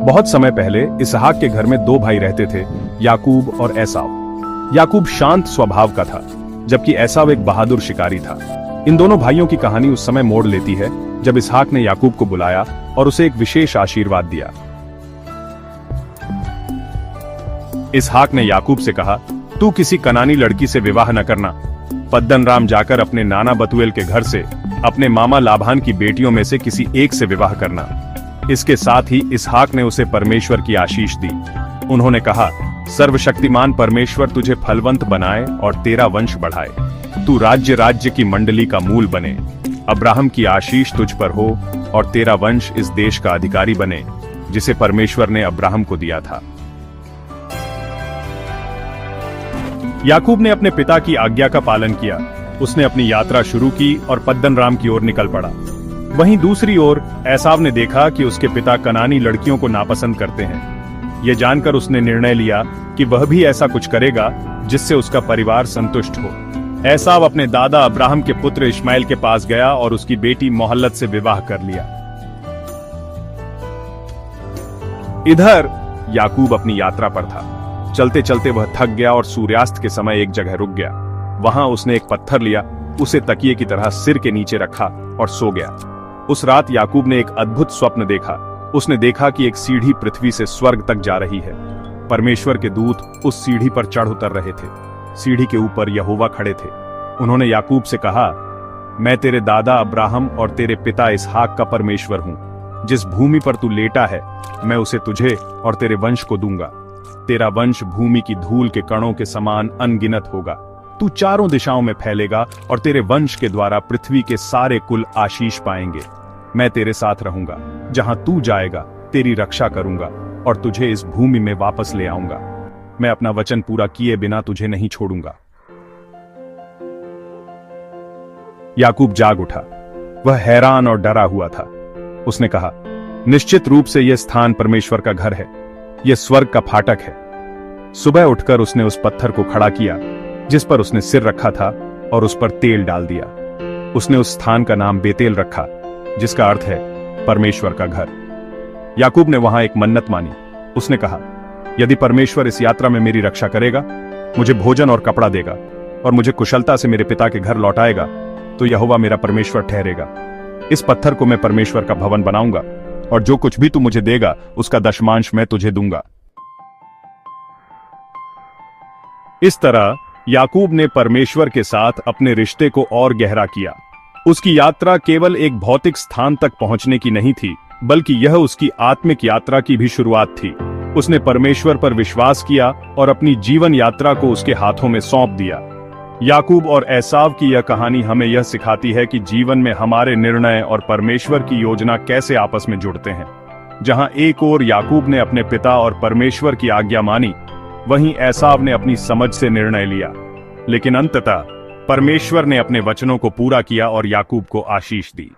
बहुत समय पहले इसहाक के घर में दो भाई रहते थे, याकूब और एसाव। याकूब शांत स्वभाव का था, जबकि एसाव एक बहादुर शिकारी था। इन दोनों भाइयों की कहानी उस समय मोड़ लेती है जब इसहाक ने याकूब को बुलाया और उसे एक विशेष आशीर्वाद दिया। इसहाक ने याकूब से कहा, तू किसी कनानी लड़की से विवाह न करना। पद्दनराम जाकर अपने नाना बतुएल के घर से अपने मामा लाभान की बेटियों में से किसी एक से विवाह करना। इसके साथ ही इसहाक ने उसे परमेश्वर की आशीष दी। उन्होंने कहा, सर्वशक्तिमान परमेश्वर तुझे फलवंत बनाए और तेरा वंश बढ़ाए। तू राज्य की मंडली का मूल बने। अब्राहम की आशीष तुझ पर हो और तेरा वंश इस देश का अधिकारी बने, जिसे परमेश्वर ने अब्राहम को दिया था। याकूब ने अपने पिता की आज्ञा का पालन किया। उसने अपनी यात्रा शुरू की और पद्दनराम की ओर निकल पड़ा। वहीं दूसरी ओर एसाव ने देखा कि उसके पिता कनानी लड़कियों को नापसंद करते हैं। यह जानकर उसने निर्णय लिया कि वह भी ऐसा कुछ करेगा जिससे उसका परिवार संतुष्ट हो। एसाव अपने दादा अब्राहम के पुत्र इश्माएल के पास गया और उसकी बेटी मोहल्लत से विवाह कर लिया। इधर याकूब अपनी यात्रा पर था। चलते चलते वह थक गया और सूर्यास्त के समय एक जगह रुक गया। वहां उसने एक पत्थर लिया, उसे तकिए की तरह सिर के नीचे रखा और सो गया। उस रात याकूब ने एक अद्भुत स्वप्न देखा। उसने देखा कि एक सीढ़ी पृथ्वी से स्वर्ग तक जा रही है। परमेश्वर के दूत उस सीढ़ी पर चढ़ उतर रहे थे। सीढ़ी के ऊपर यहोवा खड़े थे। उन्होंने याकूब से कहा, मैं तेरे दादा अब्राहम और तेरे पिता इसहाक का परमेश्वर हूं। जिस भूमि पर तू लेटा है, मैं उसे तुझे और तेरे वंश को दूंगा। तेरा वंश भूमि की धूल के कणों के समान अनगिनत होगा। तू चारों दिशाओं में फैलेगा और तेरे वंश के द्वारा पृथ्वी के सारे कुल आशीष पाएंगे। मैं तेरे साथ रहूंगा। जहां तू जाएगा, तेरी रक्षा करूंगा और तुझे इस भूमि में वापस ले आऊंगा। मैं अपना वचन पूरा किए बिना तुझे नहीं छोड़ूंगा। याकूब जाग उठा। वह हैरान और डरा हुआ था। उसने कहा, निश्चित रूप से यह स्थान परमेश्वर का घर है। यह स्वर्ग का फाटक है। सुबह उठकर उसने उस पत्थर को खड़ा किया जिस पर उसने सिर रखा था और उस पर तेल डाल दिया। उसने उस स्थान का नाम बेतेल रखा, जिसका अर्थ है परमेश्वर का घर। याकूब ने वहां एक मन्नत मानी। उसने कहा, यदि परमेश्वर इस यात्रा में मेरी रक्षा करेगा, मुझे भोजन और कपड़ा देगा और मुझे कुशलता से मेरे पिता के घर लौटाएगा, तो यहोवा मेरा परमेश्वर ठहरेगा। इस पत्थर को मैं परमेश्वर का भवन बनाऊंगा और जो कुछ भी तू मुझे देगा उसका दशमांश मैं तुझे दूंगा। इस तरह याकूब ने परमेश्वर के साथ अपने रिश्ते को और गहरा किया। उसकी यात्रा केवल एक भौतिक स्थान तक पहुंचने की नहीं थी, बल्कि यह उसकी आत्मिक यात्रा की भी शुरुआत थी। उसने परमेश्वर पर विश्वास किया और अपनी जीवन यात्रा को उसके हाथों में सौंप दिया। याकूब और एसाव की यह कहानी हमें यह सिखाती है कि जीवन में हमारे निर्णय और परमेश्वर की योजना कैसे आपस में जुड़ते हैं। जहां एक ओर याकूब ने अपने पिता और परमेश्वर की आज्ञा मानी, वहीं एसाव ने अपनी समझ से निर्णय लिया। लेकिन अंततः परमेश्वर ने अपने वचनों को पूरा किया और याकूब को आशीष दी।